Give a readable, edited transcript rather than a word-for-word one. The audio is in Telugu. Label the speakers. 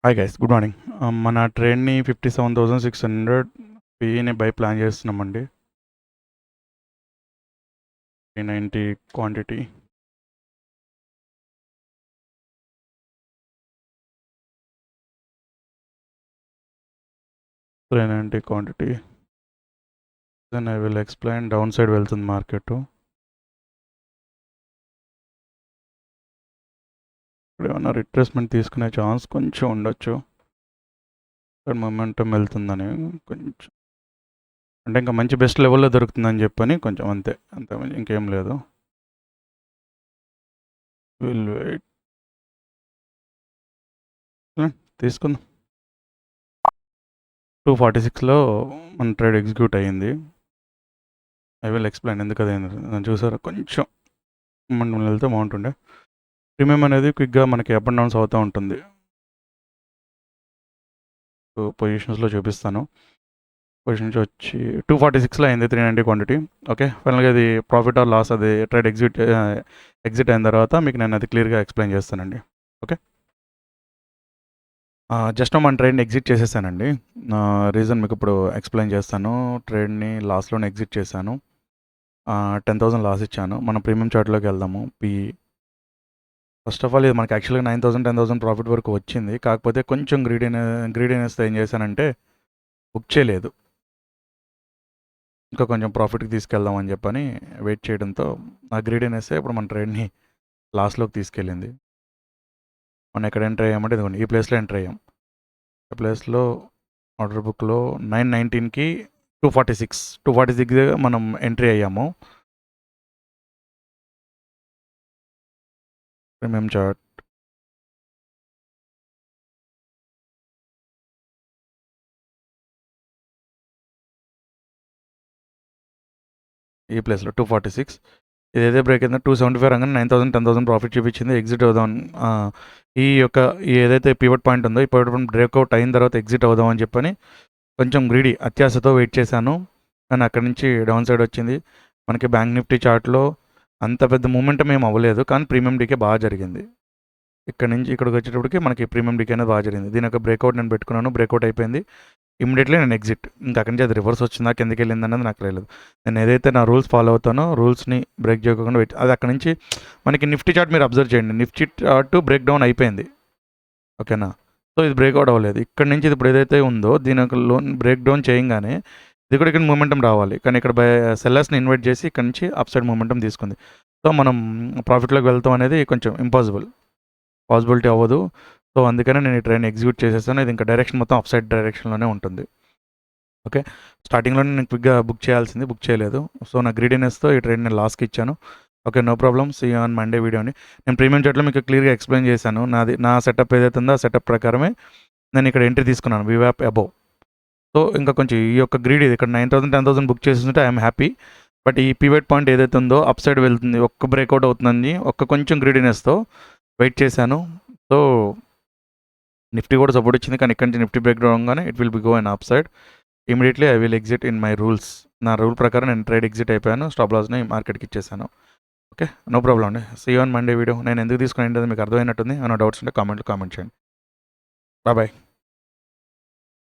Speaker 1: Hi guys, good morning. మన ట్రైన్ని 57,600 పిఈని బై ప్లాన్ చేస్తున్నామండి. 390 quantity. Then I will explain. Down side వెళ్తుంది మార్కెట్. ఇప్పుడు ఏమన్నా రిట్రేస్మెంట్ తీసుకునే ఛాన్స్ కొంచెం ఉండొచ్చు. ఇక్కడ మొమెంటం వెళ్తుందని కొంచెం, అంటే ఇంకా మంచి బెస్ట్ లెవెల్లో దొరుకుతుందని చెప్పని కొంచెం అంతే ఇంకేం లేదు. విల్ వెయిట్, తీసుకుందాం. 246లో మన ట్రేడ్ ఎగ్జిక్యూట్ అయ్యింది. ఐ విల్ ఎక్స్ప్లెయిన్ ఎందుకు అదైంది. నేను చూసారా, కొంచెం మనం వెళ్తే బాగుంటుండే. ప్రీమియం అనేది క్విక్గా మనకి అప్ అండ్ డౌన్స్ అవుతూ ఉంటుంది. పొజిషన్స్లో చూపిస్తాను. పొజిషన్స్ వచ్చి 246లో అయింది 390 క్వాంటిటీ. ఓకే, ఫైనల్గా అది ప్రాఫిట్ ఆర్ లాస్, అది ట్రేడ్ ఎగ్జిట్ అయిన తర్వాత మీకు నేను అది క్లియర్గా ఎక్స్ప్లెయిన్ చేస్తానండి. ఓకే, జస్ట్ మన ట్రేడ్ని ఎగ్జిట్ చేసేసానండి. రీజన్ మీకు ఇప్పుడు ఎక్స్ప్లెయిన్ చేస్తాను. ట్రేడ్ని లాస్లోనే ఎగ్జిట్ చేశాను. 10,000 లాస్ ఇచ్చాను. మన ప్రీమియం చార్ట్లోకి వెళ్దాము. ఫస్ట్ ఆఫ్ ఆల్ ఇది మనకి యాక్చువల్గా 9,000 10,000 ప్రాఫిట్ వరకు వచ్చింది. కాకపోతే కొంచెం గ్రీడీనెస్తో ఏం చేశానంటే బుక్ చేయలేదు. ఇంకా కొంచెం ప్రాఫిట్కి తీసుకెళ్దామని చెప్పని వెయిట్ చేయడంతో ఆ గ్రీడీనెస్ ఇప్పుడు మన ట్రేడ్ని లాస్లోకి తీసుకెళ్ళింది. మనం ఎక్కడ ఎంటర్ అయ్యామంటే ఇదిగోండి, ఈ ప్లేస్లో ఎంటర్ అయ్యాం. ఈ ప్లేస్లో ఆర్డర్ బుక్లో 919కి 246 మనం ఎంట్రీ అయ్యాము. ప్రీమియం చార్ట్ ఈ ప్లేస్లో 246 ఇదైతే బ్రేక్ అయిందో 275 రంగానే 9,000 10,000 ప్రాఫిట్ చూపించింది. ఎగ్జిట్ అవుదాం. ఈ యొక్క ఏదైతే పివట్ పాయింట్ ఉందో ఈ పివట్ పాయింట్ బ్రేక్అవుట్ అయిన తర్వాత ఎగ్జిట్ అవుదామని చెప్పని కొంచెం గ్రీడీ అత్యాశతో వెయిట్ చేశాను. కానీ అక్కడి నుంచి డౌన్ సైడ్ వచ్చింది. మనకి బ్యాంక్ నిఫ్టీ చార్ట్లో అంత పెద్ద మూమెంటం ఏం అవ్వలేదు, కానీ ప్రీమియం డీకే బాగా జరిగింది. ఇక్కడ నుంచి ఇక్కడికి వచ్చేటప్పటికి మనకి ప్రీమియం డీకే అనేది బాగా జరిగింది. దీని యొక్క బ్రేక్అవుట్ నేను పెట్టుకున్నాను. బ్రేక్అవుట్ అయిపోయింది. ఇమీడియట్లీ నేను ఎగ్జిట్. ఇంకా అక్కడి నుంచి అది రివర్స్ వచ్చిందా కిందకి వెళ్ళింది అన్నది నాకు తెలియదు. నేను ఏదైతే నా రూల్స్ ఫాలో అవుతానో రూల్స్ని బ్రేక్ చేయకుండా వెయిట్, అది అక్కడి నుంచి మనకి నిఫ్టీ చార్ట్ మీరు అబ్జర్వ్ చేయండి. నిఫ్టీ చార్ట్ బ్రేక్ డౌన్ అయిపోయింది. ఓకేనా, సో ఇది బ్రేక్అవుట్ అవ్వలేదు. ఇక్కడ నుంచి ఇది ఇప్పుడు ఏదైతే ఉందో దీని యొక్క లోన్ బ్రేక్ డౌన్ చేయగానే ఇది కూడా ఇక్కడ మూమెంటం రావాలి, కానీ ఇక్కడ సెల్లర్స్ని ఇన్వైట్ చేసి ఇక్కడ నుంచి అప్ సైడ్ మూమెంటం తీసుకుంది. సో మనం ప్రాఫిట్లోకి వెళ్తాం అనేది కొంచెం పాసిబిలిటీ అవ్వదు. సో అందుకనే నేను ఈ ట్రైన్ ఎగ్జిక్యూట్ చేసేస్తాను. ఇది ఇంకా డైరెక్షన్ మొత్తం అప్ సైడ్ డైరెక్షన్లోనే ఉంటుంది. ఓకే, స్టార్టింగ్లోనే నేను క్విక్గా బుక్ చేయలేదు. సో నా గ్రీడీనెస్తో ఈ ట్రైన్ నేను లాస్కి ఇచ్చాను. Okay, no problem. See on Monday వీడియోని నేను ప్రీమియం చార్ట్లో మీకు క్లియర్గా ఎక్స్ప్లెయిన్ చేశాను. నా సెటప్ ఏదైతే ఉందో ఆ సెటప్ ప్రకారమే నేను ఇక్కడ ఎంట్రీ తీసుకున్నాను వివాప్ అబోవ్. సో ఇంకా కొంచెం ఈ యొక్క గ్రీడ్ ఇది ఇక్కడ 9,000 10,000 బుక్ చేస్తుంటే ఐఎమ్ హ్యాపీ. బట్ ఈ పివట్ పాయింట్ ఏదైతే ఉందో అప్ సైడ్ వెళ్తుంది, ఒక్క బ్రేక్అవుట్ అవుతుందని కొంచెం గ్రీడీనెస్తో వెయిట్ చేశాను. సో నిఫ్టీ కూడా సపోర్ట్ ఇచ్చింది, కానీ ఇక్కడ నుంచి నిఫ్టీ బ్రేక్ డౌన్ గానే it will be go and up side. Immediately I will exit in my rules. నా రూల్ ప్రకారం నేను ట్రేడ్ ఎగ్జిట్ అయిపోయాను. స్టాప్ లాస్ని మార్కెట్కి ఇచ్చేసాను. ఓకే, నో ప్రాబ్లం అండి. See on Monday video. నేను ఎందుకు తీసుకుని మీకు అర్థమైనట్టుంది. ఏమైనా డౌట్స్ ఉంటే కామెంట్ చేయండి. బాయ్.